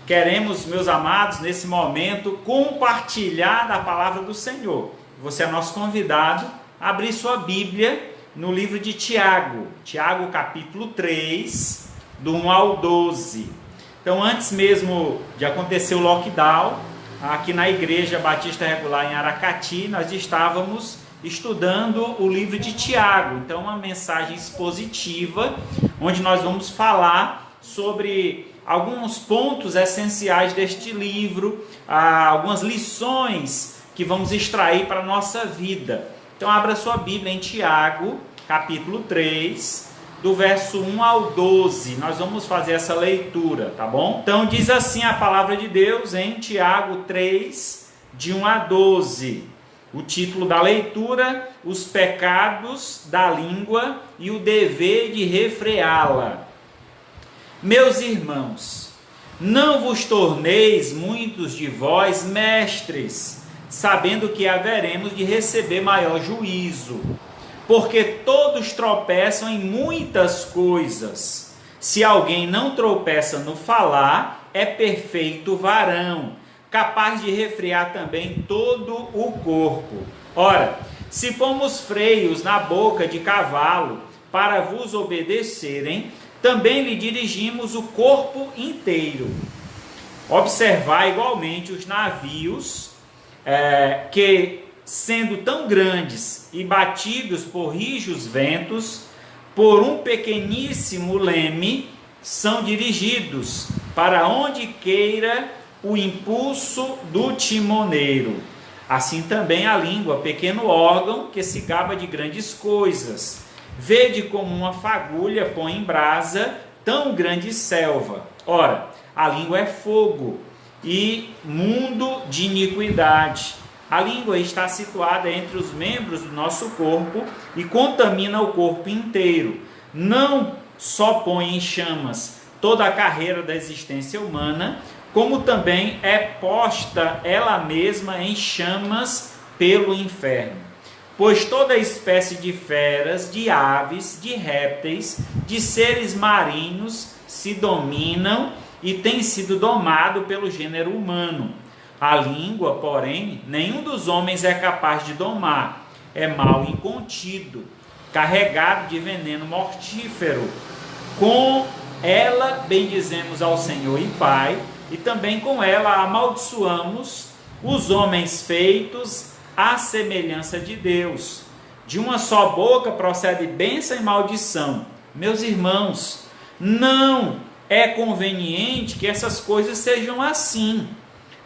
queremos, meus amados, nesse momento, compartilhar da palavra do Senhor. Você é nosso convidado a abrir sua Bíblia no livro de Tiago, Tiago capítulo 3, do 1 ao 12. Então, antes mesmo de acontecer o lockdown, aqui na Igreja Batista Regular em Aracati, nós estávamos estudando o livro de Tiago. Então, uma mensagem expositiva, onde nós vamos falar sobre alguns pontos essenciais deste livro, algumas lições que vamos extrair para a nossa vida. Então, abra sua Bíblia em Tiago, capítulo 3, do verso 1 ao 12. Nós vamos fazer essa leitura, tá bom? Então, diz assim a palavra de Deus em Tiago 3, de 1 a 12. O título da leitura: Os pecados da língua e o dever de refreá-la. Meus irmãos, não vos torneis muitos de vós mestres, sabendo que haveremos de receber maior juízo. Porque todos tropeçam em muitas coisas. Se alguém não tropeça no falar, é perfeito varão, capaz de refrear também todo o corpo. Ora, se pomos freios na boca de cavalo para vos obedecerem, também lhe dirigimos o corpo inteiro. Observai igualmente os navios que, sendo tão grandes e batidos por rijos ventos, por um pequeníssimo leme, são dirigidos para onde queira o impulso do timoneiro. Assim também a língua, pequeno órgão que se gaba de grandes coisas. Vede como uma fagulha põe em brasa tão grande selva. Ora, a língua é fogo e mundo de iniquidade. A língua está situada entre os membros do nosso corpo e contamina o corpo inteiro. Não só põe em chamas toda a carreira da existência humana, como também é posta ela mesma em chamas pelo inferno. Pois toda espécie de feras, de aves, de répteis, de seres marinhos se dominam e tem sido domado pelo gênero humano. A língua, porém, nenhum dos homens é capaz de domar. É mal incontido, carregado de veneno mortífero. Com ela bendizemos ao Senhor e Pai, e também com ela amaldiçoamos os homens feitos à semelhança de Deus. De uma só boca procede bênção e maldição. Meus irmãos, não é conveniente que essas coisas sejam assim.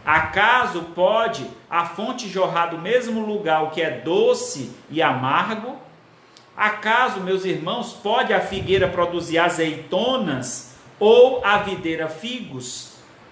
Acaso pode a fonte jorrar do mesmo lugar o que é doce e amargo? Acaso, meus irmãos, pode a figueira produzir azeitonas ou a videira figos?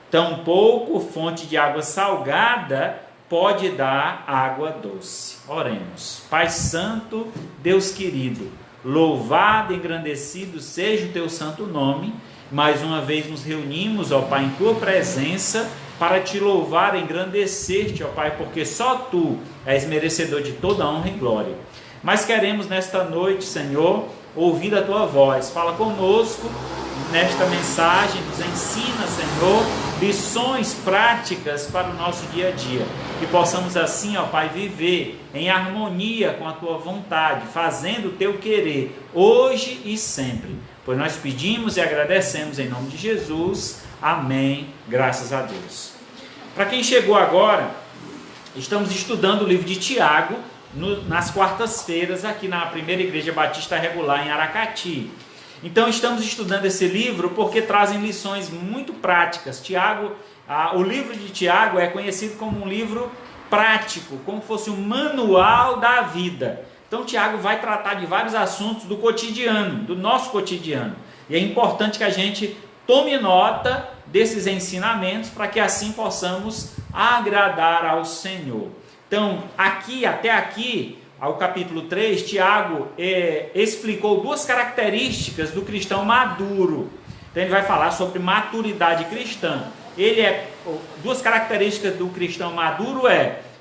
Tampouco fonte de água salgada pode dar água doce. Oremos. Pai Santo, Deus querido, louvado e engrandecido seja o teu santo nome. Mais uma vez nos reunimos, ó Pai, em tua presença, para te louvar e engrandecer-te, ó Pai, porque só tu és merecedor de toda honra e glória. Mas queremos nesta noite, Senhor, ouvir a tua voz. Fala conosco nesta mensagem, nos ensina, Senhor, lições práticas para o nosso dia a dia. Que possamos assim, ó Pai, viver em harmonia com a tua vontade, fazendo o teu querer, hoje e sempre. Pois nós pedimos e agradecemos em nome de Jesus. Amém. Graças a Deus. Para quem chegou agora, estamos estudando o livro de Tiago nas quartas-feiras aqui na Primeira Igreja Batista Regular em Aracati. Então estamos estudando esse livro porque trazem lições muito práticas. O livro de Tiago é conhecido como um livro prático, como fosse um manual da vida. Então Tiago vai tratar de vários assuntos do cotidiano, do nosso cotidiano. E é importante que a gente tome nota desses ensinamentos para que assim possamos agradar ao Senhor. Então, até aqui, ao capítulo 3, Tiago explicou duas características do cristão maduro. Então ele vai falar sobre maturidade cristã. Duas características do cristão maduro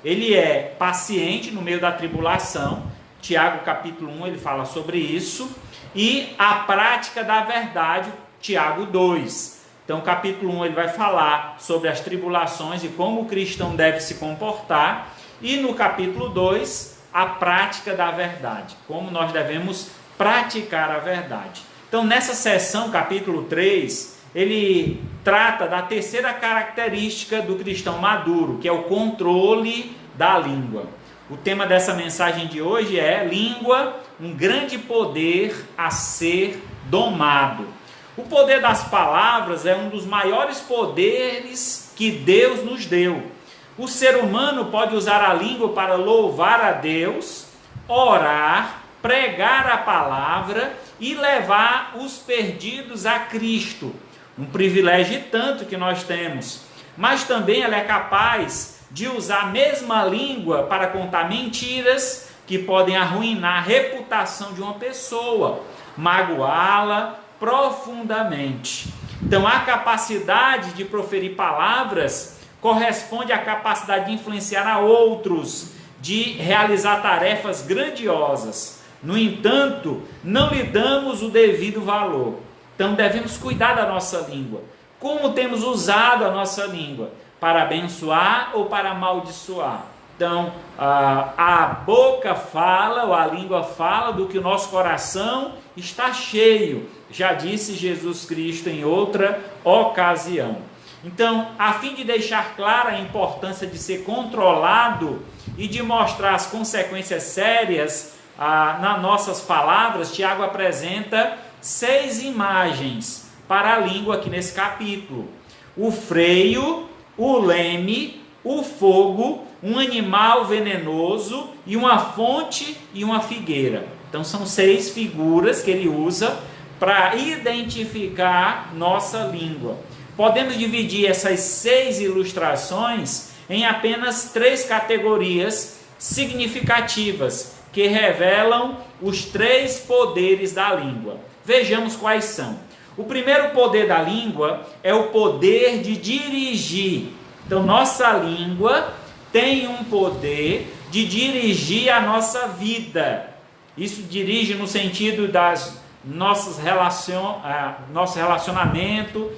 ele é paciente no meio da tribulação. Tiago capítulo 1 ele fala sobre isso. E a prática da verdade, Tiago 2. Então, capítulo 1 ele vai falar sobre as tribulações e como o cristão deve se comportar. E no capítulo 2, a prática da verdade, como nós devemos praticar a verdade. Então, nessa sessão, capítulo 3, ele trata da terceira característica do cristão maduro, que é o controle da língua. O tema dessa mensagem de hoje é língua, um grande poder a ser domado. O poder das palavras é um dos maiores poderes que Deus nos deu. O ser humano pode usar a língua para louvar a Deus, orar, pregar a palavra e levar os perdidos a Cristo. Um privilégio e tanto que nós temos. Mas também ela é capaz de usar a mesma língua para contar mentiras que podem arruinar a reputação de uma pessoa, magoá-la profundamente. Então, a capacidade de proferir palavras corresponde à capacidade de influenciar a outros, de realizar tarefas grandiosas. No entanto, não lhe damos o devido valor. Então, devemos cuidar da nossa língua. Como temos usado a nossa língua? Para abençoar ou para amaldiçoar? Então, a boca fala, ou a língua fala do que o nosso coração está cheio. Já disse Jesus Cristo em outra ocasião. Então, a fim de deixar clara a importância de ser controlado e de mostrar as consequências sérias nas nossas palavras, Tiago apresenta 6 imagens para a língua aqui nesse capítulo. O freio, o leme, o fogo, um animal venenoso e uma fonte e uma figueira. Então são 6 figuras que ele usa para identificar nossa língua. Podemos dividir essas 6 ilustrações em apenas 3 categorias significativas que revelam os 3 poderes da língua. Vejamos quais são. O primeiro poder da língua é o poder de dirigir. Então, nossa língua tem um poder de dirigir a nossa vida. Isso dirige no sentido das nosso relacionamento,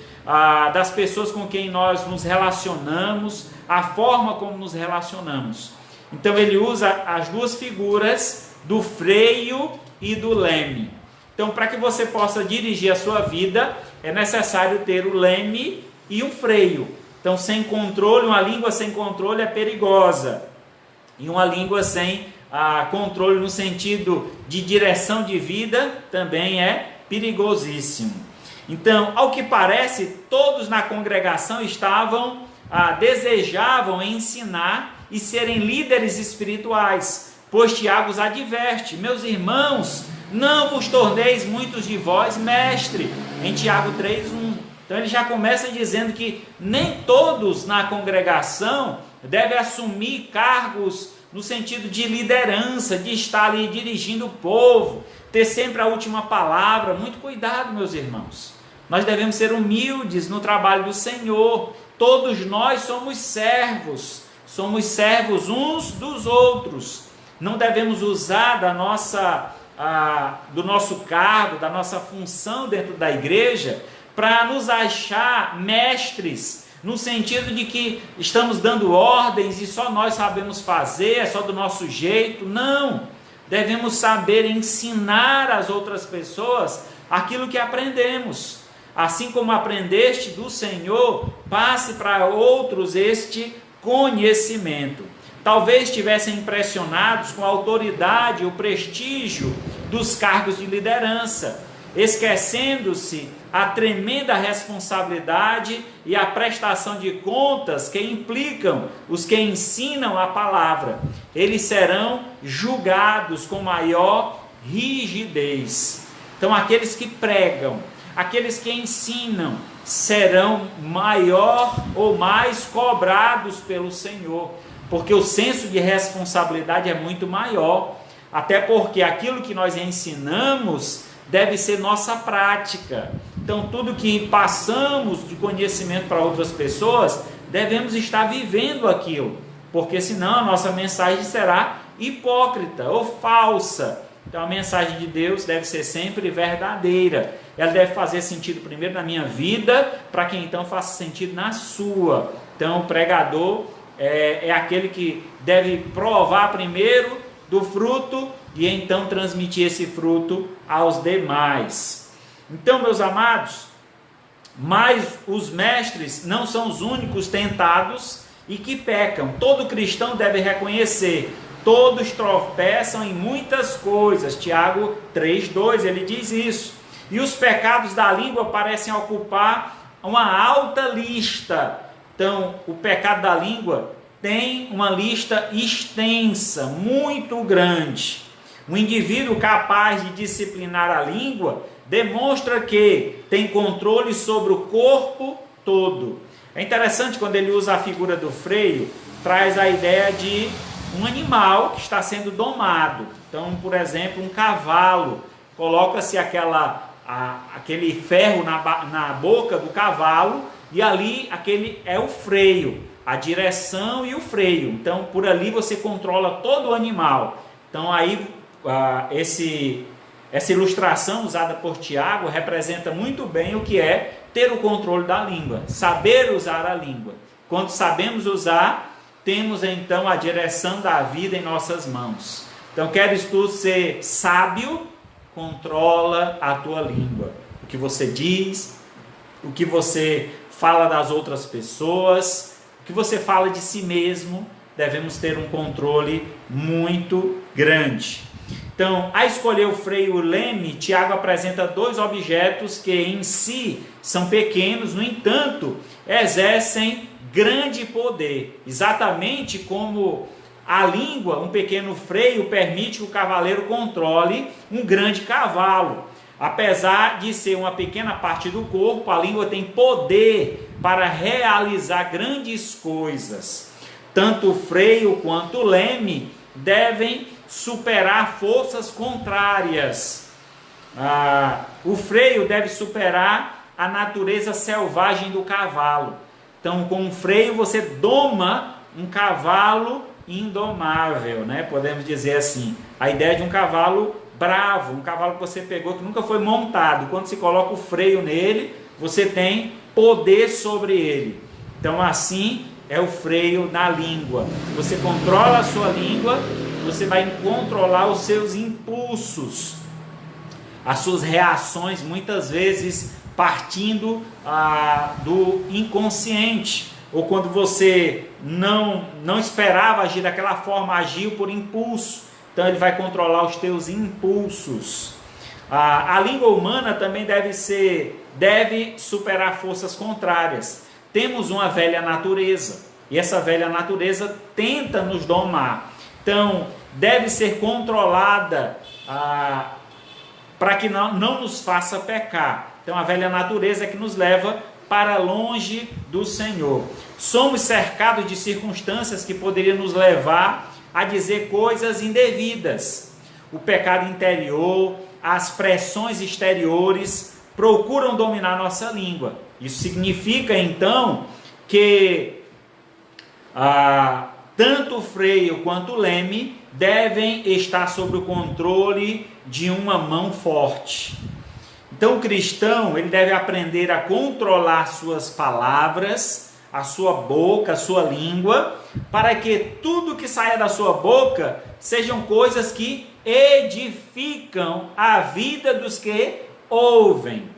das pessoas com quem nós nos relacionamos, a forma como nos relacionamos. Então, ele usa as 2 figuras do freio e do leme. Então, para que você possa dirigir a sua vida, é necessário ter o leme e um freio. Então, sem controle, uma língua sem controle é perigosa. E uma língua sem controle no sentido de direção de vida também é perigosíssimo. Então, ao que parece, todos na congregação desejavam ensinar e serem líderes espirituais, pois Tiago os adverte: meus irmãos, não vos torneis muitos de vós mestre, em Tiago 3:1. Então ele já começa dizendo que nem todos na congregação devem assumir cargos no sentido de liderança, de estar ali dirigindo o povo, ter sempre a última palavra. Muito cuidado, meus irmãos. Nós devemos ser humildes no trabalho do Senhor. Todos nós somos servos uns dos outros. Não devemos usar do nosso cargo, da nossa função dentro da igreja, para nos achar mestres, no sentido de que estamos dando ordens e só nós sabemos fazer, é só do nosso jeito. Não, devemos saber ensinar às outras pessoas aquilo que aprendemos. Assim como aprendeste do Senhor, passe para outros este conhecimento. Talvez estivessem impressionados com a autoridade e o prestígio dos cargos de liderança, esquecendo-se a tremenda responsabilidade e a prestação de contas que implicam os que ensinam a palavra. Eles serão julgados com maior rigidez. Então, aqueles que pregam, aqueles que ensinam, serão maior ou mais cobrados pelo Senhor, porque o senso de responsabilidade é muito maior, até porque aquilo que nós ensinamos deve ser nossa prática. Então, tudo que passamos de conhecimento para outras pessoas, devemos estar vivendo aquilo, porque senão a nossa mensagem será hipócrita ou falsa. Então a mensagem de Deus deve ser sempre verdadeira. Ela deve fazer sentido primeiro na minha vida, para que então faça sentido na sua. Então o pregador é aquele que deve provar primeiro do fruto e então transmitir esse fruto aos demais. Então, meus amados, mas os mestres não são os únicos tentados e que pecam. Todo cristão deve reconhecer: todos tropeçam em muitas coisas. Tiago 3,2, ele diz isso. E os pecados da língua parecem ocupar uma alta lista. Então, o pecado da língua tem uma lista extensa, muito grande. Um indivíduo capaz de disciplinar a língua demonstra que tem controle sobre o corpo todo. É interessante quando ele usa a figura do freio, traz a ideia de um animal que está sendo domado. Então, por exemplo, um cavalo, coloca-se aquele ferro na boca do cavalo e ali aquele é o freio, a direção e o freio. Então, por ali você controla todo o animal. Então, aí essa ilustração usada por Tiago representa muito bem o que é ter o controle da língua, saber usar a língua. Quando sabemos usar, temos então a direção da vida em nossas mãos. Então, queres tu ser sábio? Controla a tua língua. O que você diz, o que você fala das outras pessoas, o que você fala de si mesmo, devemos ter um controle muito grande. Então, a escolher o freio e o leme, Tiago apresenta dois objetos que em si são pequenos, no entanto, exercem grande poder. Exatamente como a língua, um pequeno freio, permite que o cavaleiro controle um grande cavalo. Apesar de ser uma pequena parte do corpo, a língua tem poder para realizar grandes coisas. Tanto o freio quanto o leme devem superar forças contrárias. O freio deve superar a natureza selvagem do cavalo. Então, com o freio você doma um cavalo indomável, né? Podemos dizer assim. A ideia de um cavalo bravo, um cavalo que você pegou que nunca foi montado. Quando se coloca o freio nele, você tem poder sobre ele. Então, assim é o freio na língua. Você controla a sua língua, você vai controlar os seus impulsos, as suas reações, muitas vezes partindo do inconsciente, ou quando você não esperava agir daquela forma, agiu por impulso, então ele vai controlar os teus impulsos. A língua humana também deve superar forças contrárias. Temos uma velha natureza, e essa velha natureza tenta nos domar. Então, deve ser controlada para que não nos faça pecar. Então, a velha natureza é que nos leva para longe do Senhor. Somos cercados de circunstâncias que poderiam nos levar a dizer coisas indevidas. O pecado interior, as pressões exteriores procuram dominar nossa língua. Isso significa, então, que tanto o freio quanto o leme devem estar sob o controle de uma mão forte. Então, o cristão, ele deve aprender a controlar suas palavras, a sua boca, a sua língua, para que tudo que saia da sua boca sejam coisas que edificam a vida dos que ouvem.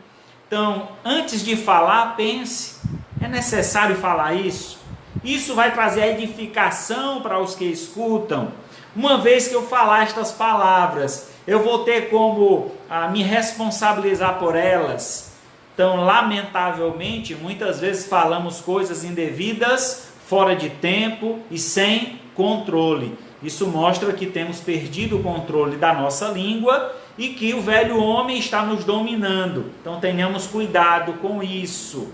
Então, antes de falar, pense: é necessário falar isso? Isso vai trazer edificação para os que escutam. Uma vez que eu falar estas palavras, eu vou ter como me responsabilizar por elas. Então, lamentavelmente, muitas vezes falamos coisas indevidas, fora de tempo e sem controle. Isso mostra que temos perdido o controle da nossa língua e que o velho homem está nos dominando. Então, tenhamos cuidado com isso.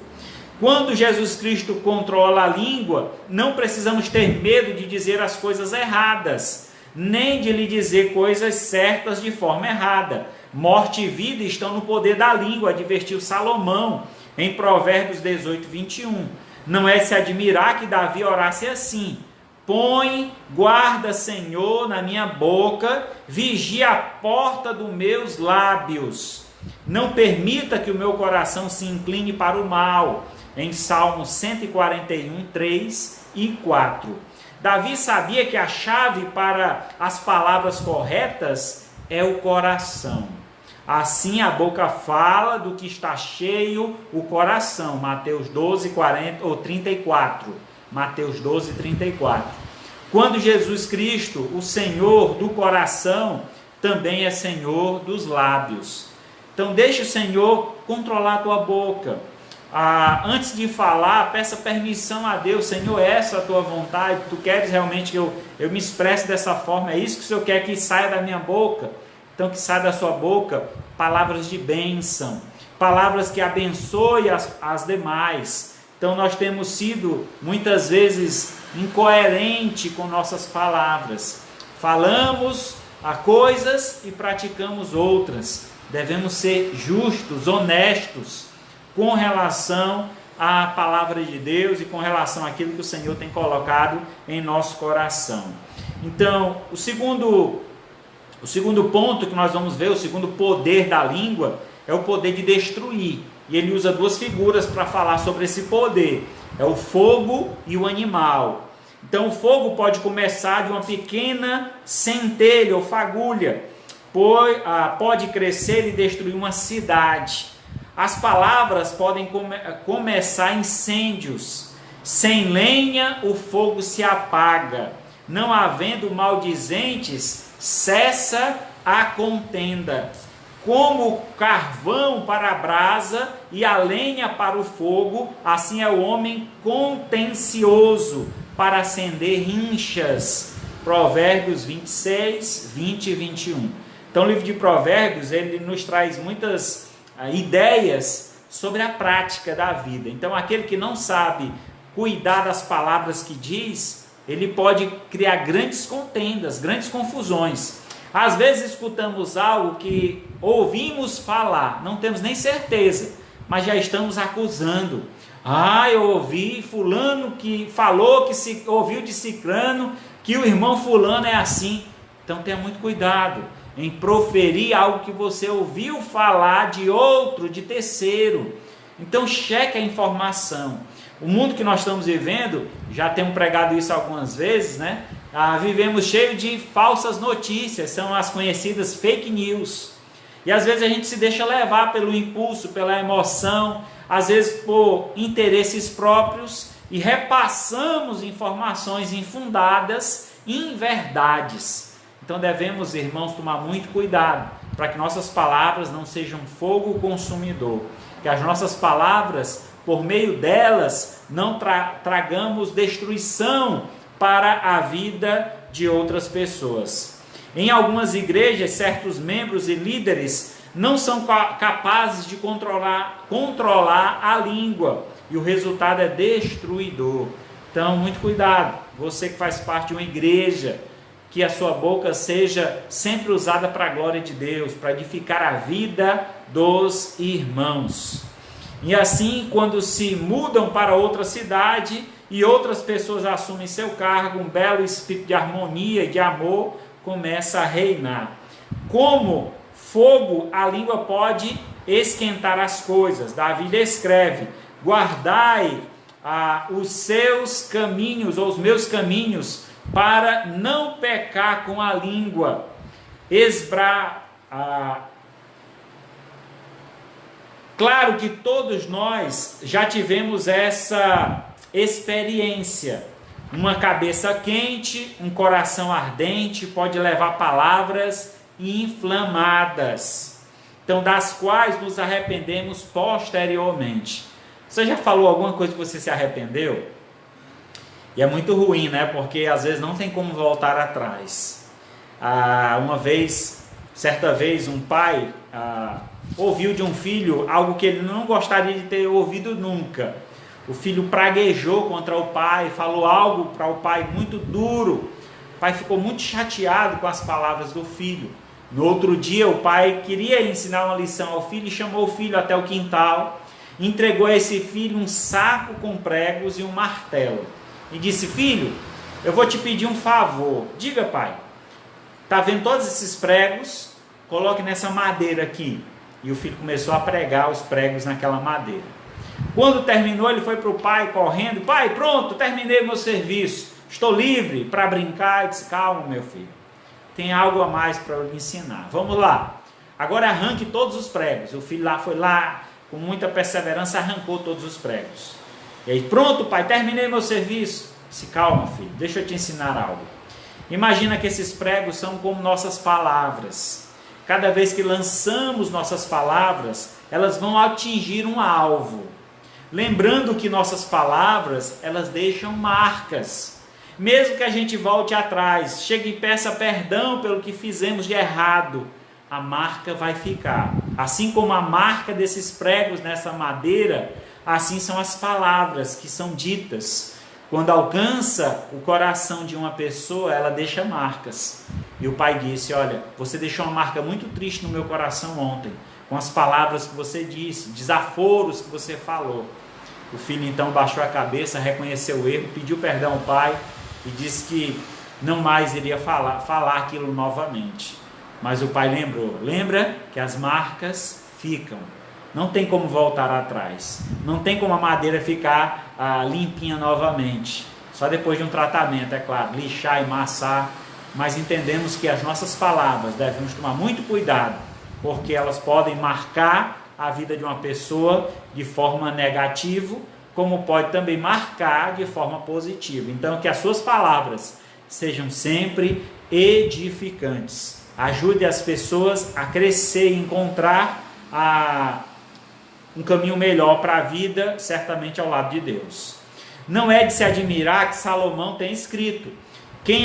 Quando Jesus Cristo controla a língua, não precisamos ter medo de dizer as coisas erradas, nem de lhe dizer coisas certas de forma errada. Morte e vida estão no poder da língua, advertiu Salomão em Provérbios 18, 21. Não é se admirar que Davi orasse assim: põe guarda, Senhor, na minha boca, vigia a porta dos meus lábios. Não permita que o meu coração se incline para o mal. Em Salmos 141, 3 e 4. Davi sabia que a chave para as palavras corretas é o coração. Assim a boca fala do que está cheio o coração. Mateus 12, 40 ou 34. Mateus 12, 34. Quando Jesus Cristo, o Senhor do coração, também é Senhor dos lábios. Então deixe o Senhor controlar a tua boca. Antes de falar, peça permissão a Deus. Senhor, essa é a tua vontade? Tu queres realmente que eu me expresse dessa forma? É isso que o Senhor quer que saia da minha boca? Então que saia da sua boca palavras de bênção, palavras que abençoem as demais. Então nós temos sido muitas vezes incoerentes com nossas palavras. Falamos a coisas e praticamos outras. Devemos ser justos, honestos com relação à palavra de Deus e com relação àquilo que o Senhor tem colocado em nosso coração. Então, o segundo ponto que nós vamos ver, o segundo poder da língua, é o poder de destruir. E ele usa duas figuras para falar sobre esse poder. É o fogo e o animal. Então o fogo pode começar de uma pequena centelha ou fagulha. Pode crescer e destruir uma cidade. As palavras podem começar incêndios. Sem lenha o fogo se apaga. Não havendo maldizentes, cessa a contenda. Como carvão para a brasa e a lenha para o fogo, assim é o homem contencioso para acender rinchas. Provérbios 26, 20 e 21. Então o livro de Provérbios, ele nos traz muitas ideias sobre a prática da vida. Então aquele que não sabe cuidar das palavras que diz, ele pode criar grandes contendas, grandes confusões. Às vezes escutamos algo que ouvimos falar, não temos nem certeza, mas já estamos acusando. Eu ouvi fulano que falou que ouviu de cicrano que o irmão fulano é assim. Então tenha muito cuidado em proferir algo que você ouviu falar de outro, de terceiro. Então cheque a informação. O mundo que nós estamos vivendo, já temos pregado isso algumas vezes, né? Vivemos cheio de falsas notícias, são as conhecidas fake news. E às vezes a gente se deixa levar pelo impulso, pela emoção, às vezes por interesses próprios, e repassamos informações infundadas, inverdades. Então devemos, irmãos, tomar muito cuidado, para que nossas palavras não sejam fogo consumidor, que as nossas palavras, por meio delas, não tragamos destruição para a vida de outras pessoas. Em algumas igrejas, certos membros e líderes não são capazes de controlar a língua, e o resultado é destruidor. Então, muito cuidado, você que faz parte de uma igreja, que a sua boca seja sempre usada para a glória de Deus, para edificar a vida dos irmãos. E assim, quando se mudam para outra cidade e outras pessoas assumem seu cargo, um belo espírito de harmonia e de amor começa a reinar. Como fogo, a língua pode esquentar as coisas. Davi escreve: guardai os seus caminhos, ou os meus caminhos, para não pecar com a língua. Claro que todos nós já tivemos essa experiência. Uma cabeça quente, um coração ardente pode levar palavras inflamadas, então das quais nos arrependemos posteriormente. Você já falou alguma coisa que você se arrependeu? E é muito ruim, né? Porque às vezes não tem como voltar atrás. Certa vez, um pai ouviu de um filho algo que ele não gostaria de ter ouvido nunca. O filho praguejou contra o pai, falou algo para o pai muito duro. O pai ficou muito chateado com as palavras do filho. No outro dia, o pai queria ensinar uma lição ao filho e chamou o filho até o quintal, entregou a esse filho um saco com pregos e um martelo. E disse: filho, eu vou te pedir um favor. Diga, pai. Está vendo todos esses pregos? Coloque nessa madeira aqui. E o filho começou a pregar os pregos naquela madeira. Quando terminou, ele foi para o pai correndo. Pai, pronto, terminei meu serviço. Estou livre para brincar. Ele disse, calma, meu filho. Tem algo a mais para eu lhe ensinar. Vamos lá. Agora arranque todos os pregos. O filho foi lá, com muita perseverança, arrancou todos os pregos. E aí, pronto, pai, terminei meu serviço. Disse, calma, filho, deixa eu te ensinar algo. Imagina que esses pregos são como nossas palavras. Cada vez que lançamos nossas palavras, elas vão atingir um alvo. Lembrando que nossas palavras, elas deixam marcas. Mesmo que a gente volte atrás, chegue e peça perdão pelo que fizemos de errado, a marca vai ficar. Assim como a marca desses pregos nessa madeira, assim são as palavras que são ditas. Quando alcança o coração de uma pessoa, ela deixa marcas. E o pai disse, olha, você deixou uma marca muito triste no meu coração ontem, com as palavras que você disse, desaforos que você falou. O filho então baixou a cabeça, reconheceu o erro, pediu perdão ao pai e disse que não mais iria falar aquilo novamente. Mas o pai lembrou, lembra que as marcas ficam. Não tem como voltar atrás. Não tem como a madeira ficar limpinha novamente. Só depois de um tratamento, é claro, lixar e amassar. Mas entendemos que as nossas palavras devemos tomar muito cuidado, porque elas podem marcar a vida de uma pessoa de forma negativa, como pode também marcar de forma positiva. Então, que as suas palavras sejam sempre edificantes. Ajude as pessoas a crescer e encontrar um caminho melhor para a vida, certamente ao lado de Deus. Não é de se admirar que Salomão tem escrito: quem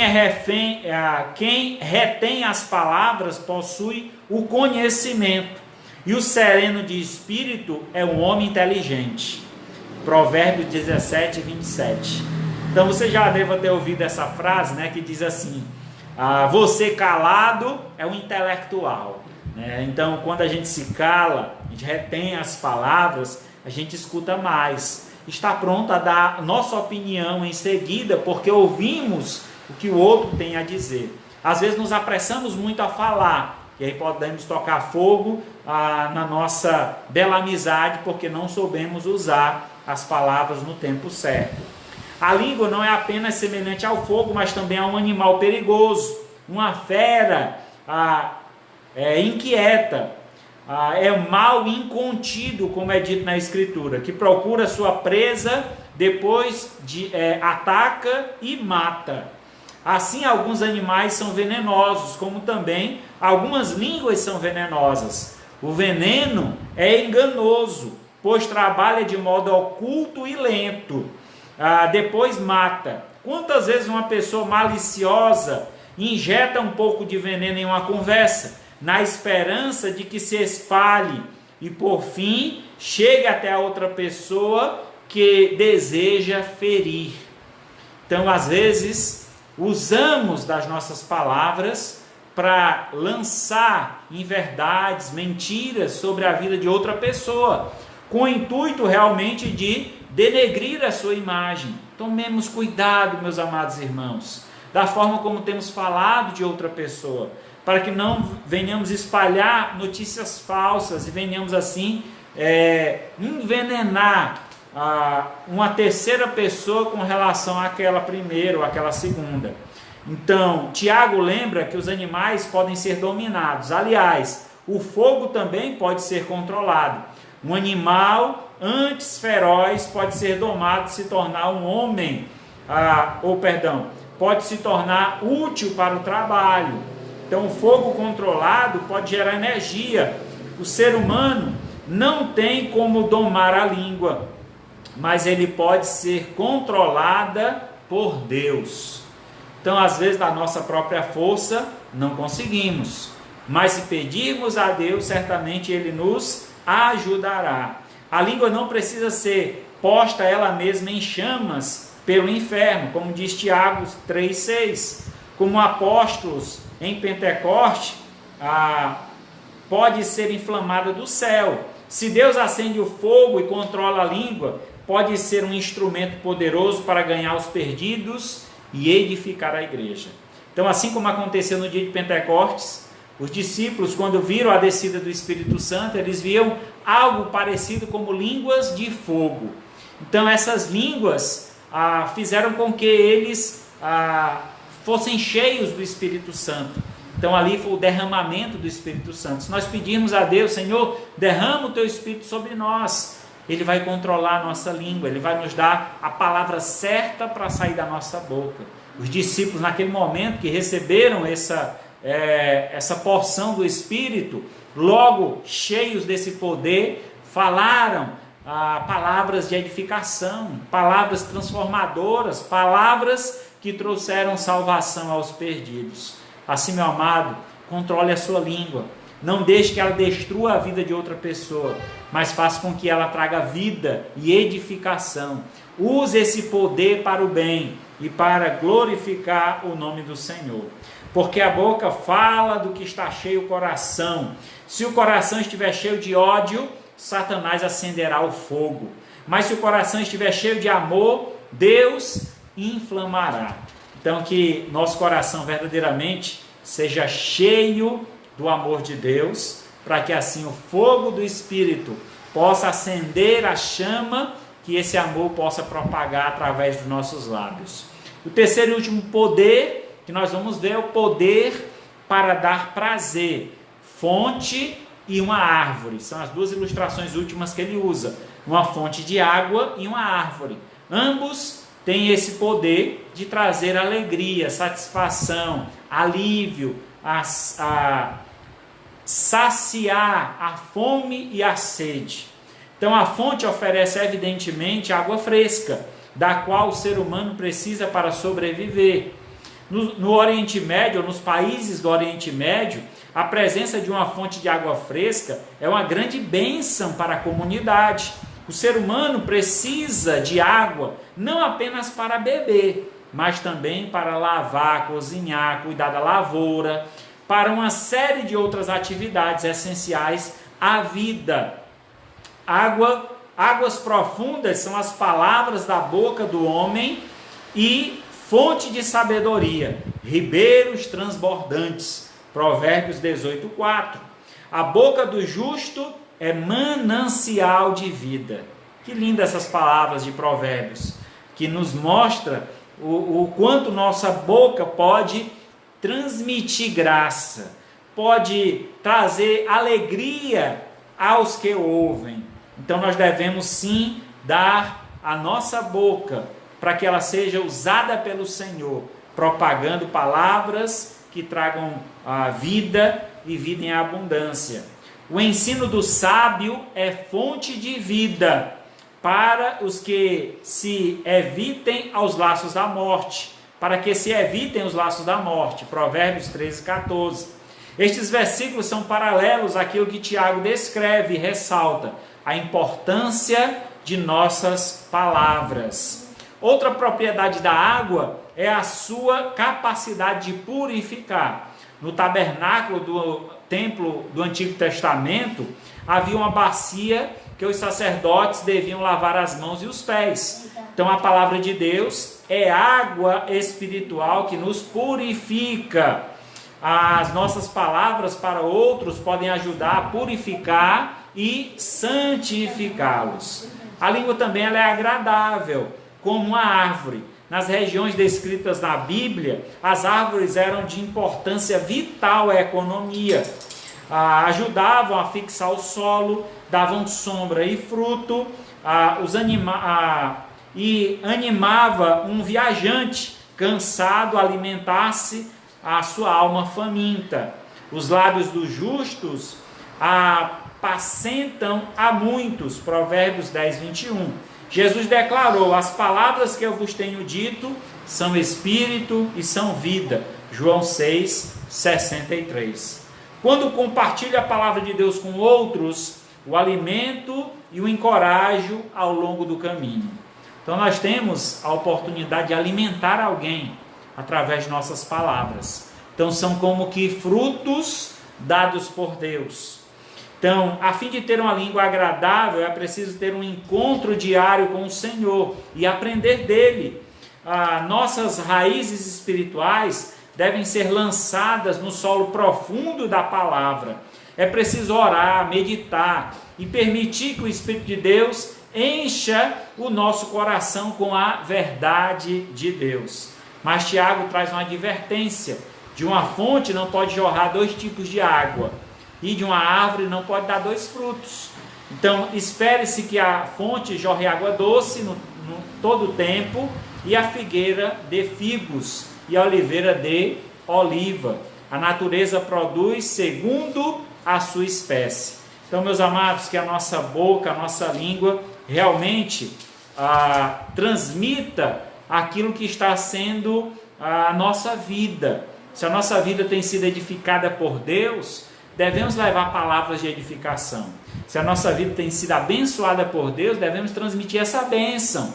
retém as palavras possui o conhecimento, e o sereno de espírito é um homem inteligente. Provérbios 17, 27. Então você já deve ter ouvido essa frase, né, que diz assim: você calado é um intelectual. Então, quando a gente se cala, a gente retém as palavras, a gente escuta mais. Está pronto a dar nossa opinião em seguida, porque ouvimos o que o outro tem a dizer. Às vezes nos apressamos muito a falar, e aí podemos tocar fogo na nossa bela amizade, porque não soubemos usar as palavras no tempo certo. A língua não é apenas semelhante ao fogo, mas também a um animal perigoso, uma fera inquieta, é mal incontido, como é dito na Escritura, que procura sua presa, depois ataca e mata. Assim, alguns animais são venenosos, como também algumas línguas são venenosas. O veneno é enganoso, pois trabalha de modo oculto e lento. Depois mata. Quantas vezes uma pessoa maliciosa injeta um pouco de veneno em uma conversa, na esperança de que se espalhe e por fim chegue até a outra pessoa que deseja ferir. Então, às vezes, usamos das nossas palavras para lançar inverdades, mentiras sobre a vida de outra pessoa, com o intuito realmente de denegrir a sua imagem. Tomemos cuidado, meus amados irmãos, da forma como temos falado de outra pessoa, para que não venhamos espalhar notícias falsas e venhamos assim envenenar uma terceira pessoa com relação àquela primeira ou àquela segunda. Então, Tiago lembra que os animais podem ser dominados. Aliás, o fogo também pode ser controlado. Um animal antes feroz pode ser domado e se tornar um homem, pode se tornar útil para o trabalho. Então, o fogo controlado pode gerar energia. O ser humano não tem como domar a língua, mas ele pode ser controlada por Deus. Então, às vezes, da nossa própria força, não conseguimos. Mas se pedirmos a Deus, certamente Ele nos ajudará. A língua não precisa ser posta ela mesma em chamas pelo inferno, como diz Tiago 3,6. Como apóstolos em Pentecoste, pode ser inflamada do céu. Se Deus acende o fogo e controla a língua, pode ser um instrumento poderoso para ganhar os perdidos e edificar a igreja. Então, assim como aconteceu no dia de Pentecostes, os discípulos, quando viram a descida do Espírito Santo, eles viam algo parecido como línguas de fogo. Então, essas línguas fizeram com que eles fossem cheios do Espírito Santo. Então, ali foi o derramamento do Espírito Santo. Se nós pedirmos a Deus, Senhor, derrama o teu Espírito sobre nós, Ele vai controlar a nossa língua, Ele vai nos dar a palavra certa para sair da nossa boca. Os discípulos, naquele momento que receberam essa porção do Espírito, logo cheios desse poder, falaram palavras de edificação, palavras transformadoras, palavras que trouxeram salvação aos perdidos. Assim, meu amado, controle a sua língua. Não deixe que ela destrua a vida de outra pessoa, mas faça com que ela traga vida e edificação. Use esse poder para o bem e para glorificar o nome do Senhor. Porque a boca fala do que está cheio o coração. Se o coração estiver cheio de ódio, Satanás acenderá o fogo. Mas se o coração estiver cheio de amor, Deus inflamará. Então, que nosso coração verdadeiramente seja cheio do amor de Deus, para que assim o fogo do Espírito possa acender a chama, que esse amor possa propagar através dos nossos lábios. O terceiro e último poder que nós vamos ver é o poder para dar prazer, fonte e uma árvore. São as duas ilustrações últimas que ele usa, uma fonte de água e uma árvore. Ambos têm esse poder de trazer alegria, satisfação, alívio, saciar a fome e a sede. Então a fonte oferece evidentemente água fresca, da qual o ser humano precisa para sobreviver. No Oriente Médio, ou nos países do Oriente Médio, a presença de uma fonte de água fresca é uma grande bênção para a comunidade. O ser humano precisa de água não apenas para beber, mas também para lavar, cozinhar, cuidar da lavoura, para uma série de outras atividades essenciais à vida. Águas profundas são as palavras da boca do homem e fonte de sabedoria, ribeiros transbordantes. Provérbios 18:4. A boca do justo é manancial de vida. Que lindas essas palavras de Provérbios, que nos mostra o quanto nossa boca pode transmitir graça, pode trazer alegria aos que ouvem. Então nós devemos sim dar a nossa boca para que ela seja usada pelo Senhor, propagando palavras que tragam a vida e vida em abundância. O ensino do sábio é fonte de vida para os que se evitem aos laços da morte, para que se evitem os laços da morte. Provérbios 13:14. Estes versículos são paralelos àquilo que Tiago descreve e ressalta, a importância de nossas palavras. Outra propriedade da água é a sua capacidade de purificar. No tabernáculo do templo do Antigo Testamento, havia uma bacia que os sacerdotes deviam lavar as mãos e os pés. Então a palavra de Deus é água espiritual que nos purifica. As nossas palavras para outros podem ajudar a purificar e santificá-los. A língua também ela é agradável, como uma árvore. Nas regiões descritas na Bíblia, as árvores eram de importância vital à economia. Ajudavam a fixar o solo, davam sombra e fruto, e animava um viajante cansado a alimentar-se a sua alma faminta. Os lábios dos justos apacentam a muitos. Provérbios 10:21. Jesus declarou: as palavras que eu vos tenho dito são espírito e são vida. João 6:63. Quando compartilho a palavra de Deus com outros, o alimento e o encorajo ao longo do caminho. Então nós temos a oportunidade de alimentar alguém através de nossas palavras. Então são como que frutos dados por Deus. Então, a fim de ter uma língua agradável, é preciso ter um encontro diário com o Senhor e aprender dele. nossas raízes espirituais devem ser lançadas no solo profundo da palavra. É preciso orar, meditar e permitir que o Espírito de Deus encha o nosso coração com a verdade de Deus. Mas Tiago traz uma advertência: de uma fonte não pode jorrar 2 tipos de água, e de uma árvore não pode dar 2 frutos. Então, espere-se que a fonte jorre água doce no todo o tempo, e a figueira dê figos, e a oliveira dê oliva. A natureza produz segundo a sua espécie. Então, meus amados, que a nossa boca, a nossa língua, realmente transmita aquilo que está sendo a nossa vida. Se a nossa vida tem sido edificada por Deus, devemos levar palavras de edificação. Se a nossa vida tem sido abençoada por Deus, devemos transmitir essa bênção.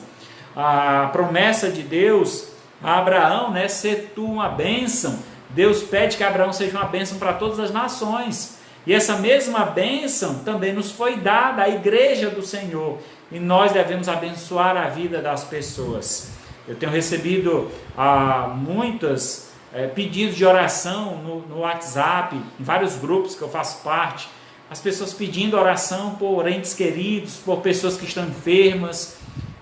A promessa de Deus a Abraão, né, ser tu uma bênção. Deus pede que Abraão seja uma bênção para todas as nações. E essa mesma bênção também nos foi dada à igreja do Senhor. E nós devemos abençoar a vida das pessoas. Eu tenho recebido muitos pedidos de oração no WhatsApp, em vários grupos que eu faço parte. As pessoas pedindo oração por entes queridos, por pessoas que estão enfermas.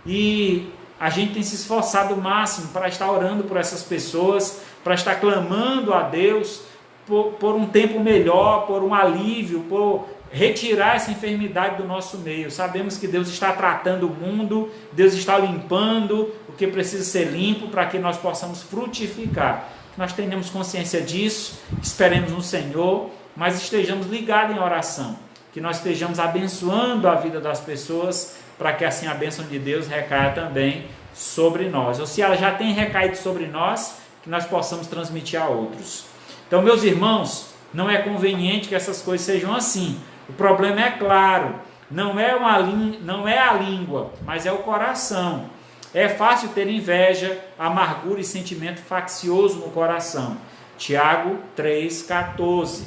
E a gente tem se esforçado o máximo para estar orando por essas pessoas, para estar clamando a Deus por um tempo melhor, por um alívio, por retirar essa enfermidade do nosso meio. Sabemos que Deus está tratando o mundo, Deus está limpando o que precisa ser limpo para que nós possamos frutificar. Nós tenhamos consciência disso, esperemos no Senhor, mas estejamos ligados em oração, que nós estejamos abençoando a vida das pessoas, para que assim a bênção de Deus recaia também sobre nós. Ou se ela já tem recaído sobre nós, que nós possamos transmitir a outros. Então, meus irmãos, não é conveniente que essas coisas sejam assim. O problema é claro, não é a língua, mas é o coração. É fácil ter inveja, amargura e sentimento faccioso no coração. Tiago 3,14.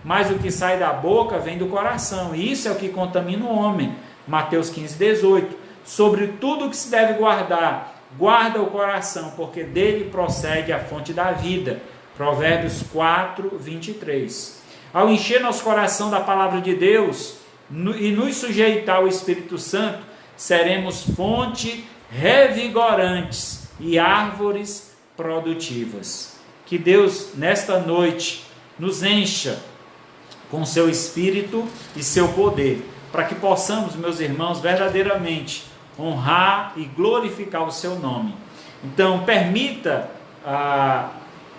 Mas o que sai da boca vem do coração, e isso é o que contamina o homem. Mateus 15,18. Sobre tudo que se deve guardar, guarda o coração, porque dele procede a fonte da vida. Provérbios 4:23. Ao encher nosso coração da palavra de Deus e nos sujeitar ao Espírito Santo, seremos fonte revigorantes e árvores produtivas. Que Deus, nesta noite, nos encha com seu Espírito e seu poder, para que possamos, meus irmãos, verdadeiramente honrar e glorificar o seu nome. Então, permita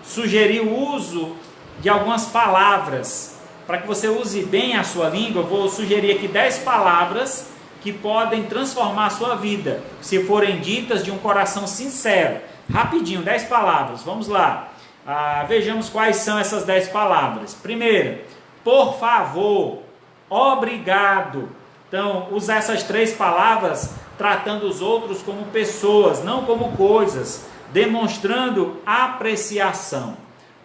sugerir o uso de algumas palavras, para que você use bem a sua língua. Eu vou sugerir aqui 10 palavras que podem transformar a sua vida, se forem ditas de um coração sincero. Rapidinho, 10 palavras, vamos lá. Vejamos quais são essas 10 palavras. Primeiro, por favor, obrigado. Então, usar essas 3 palavras tratando os outros como pessoas, não como coisas, demonstrando apreciação.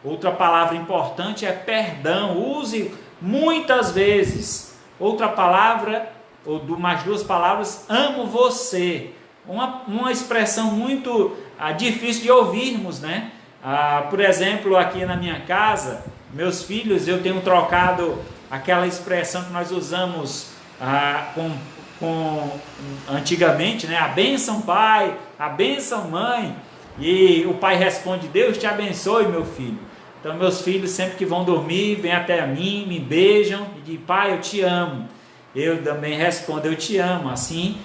Outra palavra importante é perdão. Use muitas vezes. Outra palavra, ou mais 2 palavras, amo você. Uma expressão muito difícil de ouvirmos, né? Por exemplo, aqui na minha casa, meus filhos, eu tenho trocado aquela expressão que nós usamos antigamente, né? A bênção pai, a bênção mãe. E o pai responde: Deus te abençoe, meu filho. Então meus filhos, sempre que vão dormir, vêm até mim, me beijam e dizem: pai, eu te amo. Eu também respondo: eu te amo. Assim,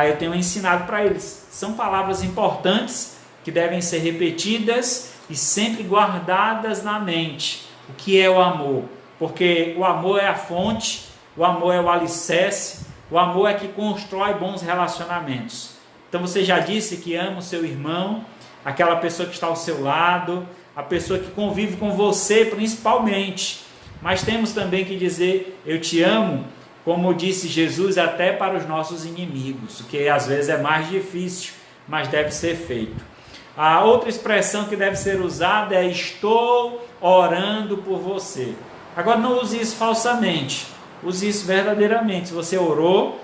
eu tenho ensinado para eles. São palavras importantes que devem ser repetidas e sempre guardadas na mente. O que é o amor? Porque o amor é a fonte, o amor é o alicerce, o amor é que constrói bons relacionamentos. Então você já disse que ama o seu irmão, aquela pessoa que está ao seu lado, a pessoa que convive com você principalmente. Mas temos também que dizer: eu te amo, como disse Jesus, até para os nossos inimigos, o que às vezes é mais difícil, mas deve ser feito. A outra expressão que deve ser usada é: estou orando por você. Agora, não use isso falsamente, use isso verdadeiramente. Se você orou,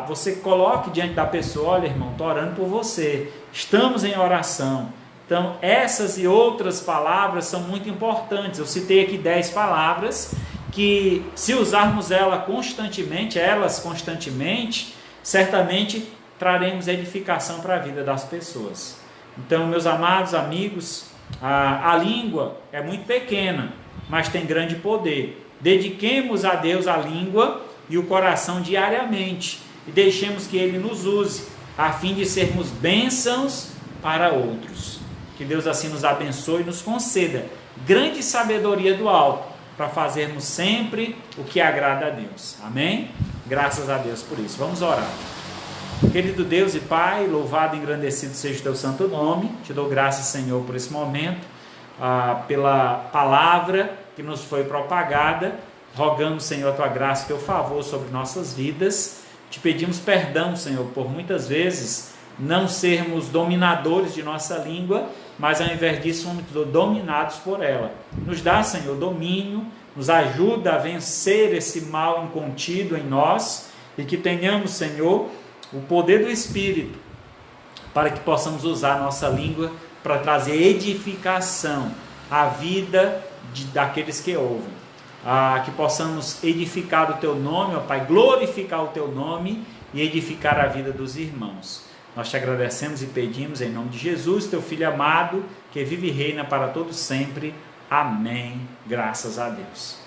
você coloque diante da pessoa: olha, irmão, estou orando por você, estamos em oração. Então, essas e outras palavras são muito importantes. Eu citei aqui 10 palavras que, se usarmos elas constantemente, certamente traremos edificação para a vida das pessoas. Então, meus amados amigos, a língua é muito pequena, mas tem grande poder. Dediquemos a Deus a língua e o coração diariamente e deixemos que Ele nos use, a fim de sermos bênçãos para outros. Que Deus assim nos abençoe e nos conceda grande sabedoria do alto, para fazermos sempre o que agrada a Deus. Amém? Graças a Deus por isso. Vamos orar. Querido Deus e Pai, louvado e engrandecido seja o Teu santo nome. Te dou graças, Senhor, por esse momento, pela palavra que nos foi propagada. Rogamos, Senhor, a Tua graça e Teu favor sobre nossas vidas. Te pedimos perdão, Senhor, por muitas vezes não sermos dominadores de nossa língua, mas ao invés disso somos dominados por ela. Nos dá, Senhor, domínio, nos ajuda a vencer esse mal incontido em nós e que tenhamos, Senhor, o poder do Espírito para que possamos usar a nossa língua para trazer edificação à vida daqueles que ouvem. Que possamos edificar o Teu nome, ó Pai, glorificar o Teu nome e edificar a vida dos irmãos. Nós te agradecemos e pedimos em nome de Jesus, Teu Filho amado, que vive e reina para todos sempre. Amém. Graças a Deus.